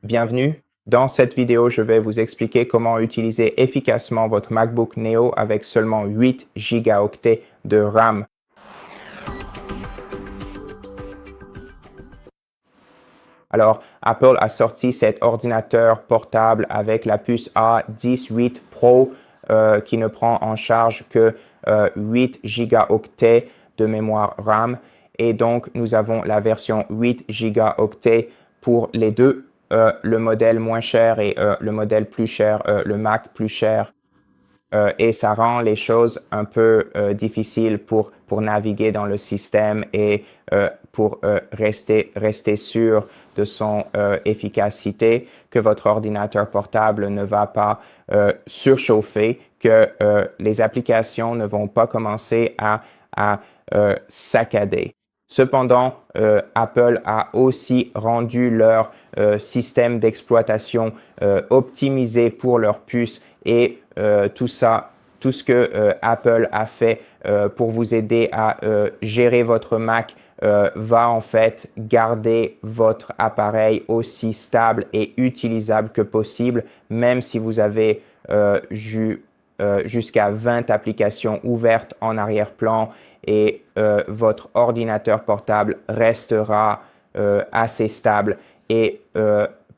Bienvenue. Dans cette vidéo, je vais vous expliquer comment utiliser efficacement votre MacBook Neo avec seulement 8 gigaoctets de RAM. Alors, Apple a sorti cet ordinateur portable avec la puce A18 Pro qui ne prend en charge que 8 gigaoctets de mémoire RAM. Et donc, nous avons la version 8 gigaoctets pour les deux, le modèle moins cher et le modèle plus cher, le Mac plus cher. Et ça rend les choses un peu difficiles pour naviguer dans le système et pour rester sûr de son efficacité, que votre ordinateur portable ne va pas surchauffer, que les applications ne vont pas commencer à saccader. Cependant, Apple a aussi rendu leur système d'exploitation optimisé pour leurs puces et tout ce que Apple a fait pour vous aider à gérer votre Mac va en fait garder votre appareil aussi stable et utilisable que possible, même si vous avez jusqu'à 20 applications ouvertes en arrière-plan et votre ordinateur portable restera assez stable et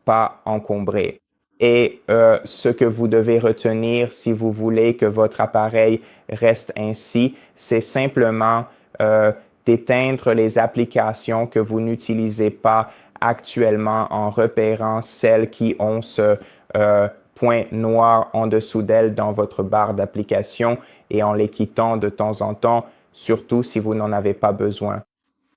pas encombré. Et ce que vous devez retenir si vous voulez que votre appareil reste ainsi, c'est simplement d'éteindre les applications que vous n'utilisez pas actuellement en repérant celles qui ont ce point noir en dessous d'elles dans votre barre d'application et en les quittant de temps en temps, surtout si vous n'en avez pas besoin.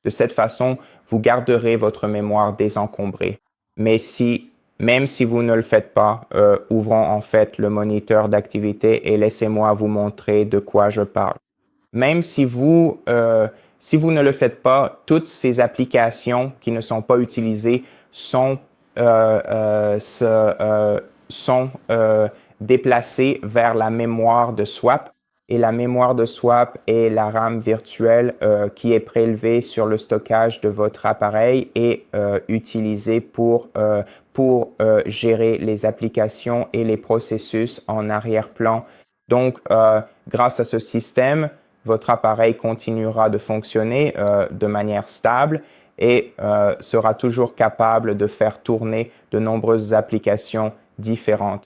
De cette façon, vous garderez votre mémoire désencombrée. Même si vous ne le faites pas, ouvrons en fait le moniteur d'activité et laissez-moi vous montrer de quoi je parle. Même si vous ne le faites pas, toutes ces applications qui ne sont pas utilisées sont déplacées vers la mémoire de swap. Et la mémoire de swap est la RAM virtuelle qui est prélevée sur le stockage de votre appareil et utilisée pour gérer les applications et les processus en arrière-plan. Donc, grâce à ce système, votre appareil continuera de fonctionner de manière stable et sera toujours capable de faire tourner de nombreuses applications différentes.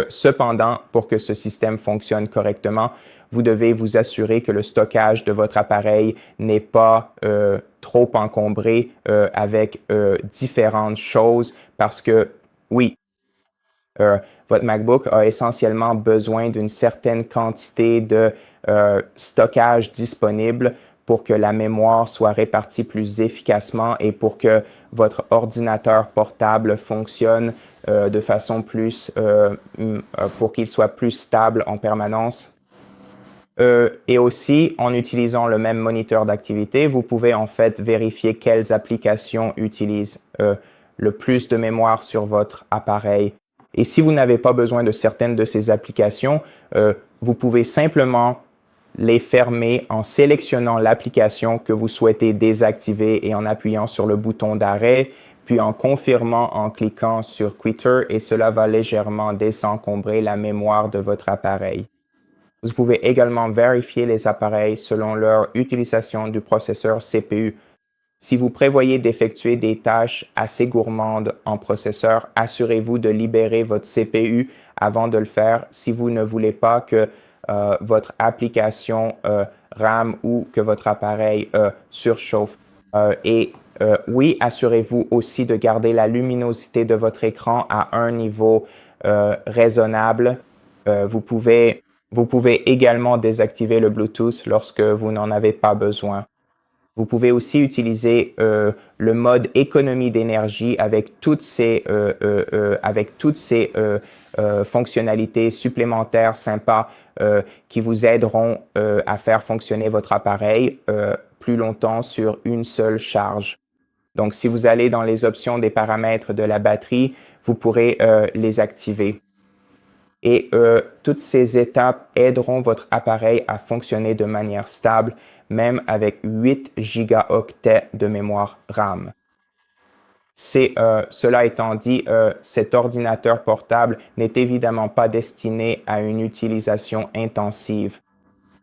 Cependant, pour que ce système fonctionne correctement, vous devez vous assurer que le stockage de votre appareil n'est pas trop encombré avec différentes choses parce que, oui, votre MacBook a essentiellement besoin d'une certaine quantité de stockage disponible pour que la mémoire soit répartie plus efficacement et pour que votre ordinateur portable fonctionne de façon pour qu'il soit plus stable en permanence. Et aussi, en utilisant le même moniteur d'activité, vous pouvez en fait vérifier quelles applications utilisent le plus de mémoire sur votre appareil. Et si vous n'avez pas besoin de certaines de ces applications, vous pouvez simplement les fermer en sélectionnant l'application que vous souhaitez désactiver et en appuyant sur le bouton d'arrêt, puis en confirmant en cliquant sur Quitter et cela va légèrement désencombrer la mémoire de votre appareil. Vous pouvez également vérifier les appareils selon leur utilisation du processeur CPU. Si vous prévoyez d'effectuer des tâches assez gourmandes en processeur, assurez-vous de libérer votre CPU avant de le faire si vous ne voulez pas que votre application rame ou que votre appareil surchauffe. Oui, assurez-vous aussi de garder la luminosité de votre écran à un niveau raisonnable. Vous pouvez également désactiver le Bluetooth lorsque vous n'en avez pas besoin. Vous pouvez aussi utiliser le mode économie d'énergie avec toutes ces fonctionnalités supplémentaires sympas qui vous aideront à faire fonctionner votre appareil plus longtemps sur une seule charge. Donc, si vous allez dans les options des paramètres de la batterie, vous pourrez les activer. Et toutes ces étapes aideront votre appareil à fonctionner de manière stable, même avec 8 gigaoctets de mémoire RAM. Cela étant dit, cet ordinateur portable n'est évidemment pas destiné à une utilisation intensive.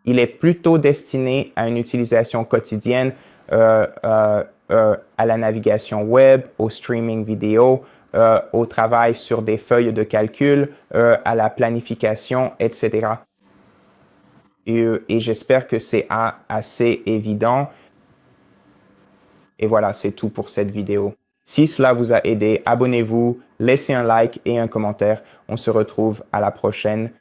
Il est plutôt destiné à une utilisation quotidienne à la navigation web, au streaming vidéo, au travail sur des feuilles de calcul, à la planification, etc. Et j'espère que c'est assez évident. Et voilà, c'est tout pour cette vidéo. Si cela vous a aidé, abonnez-vous, laissez un like et un commentaire. On se retrouve à la prochaine.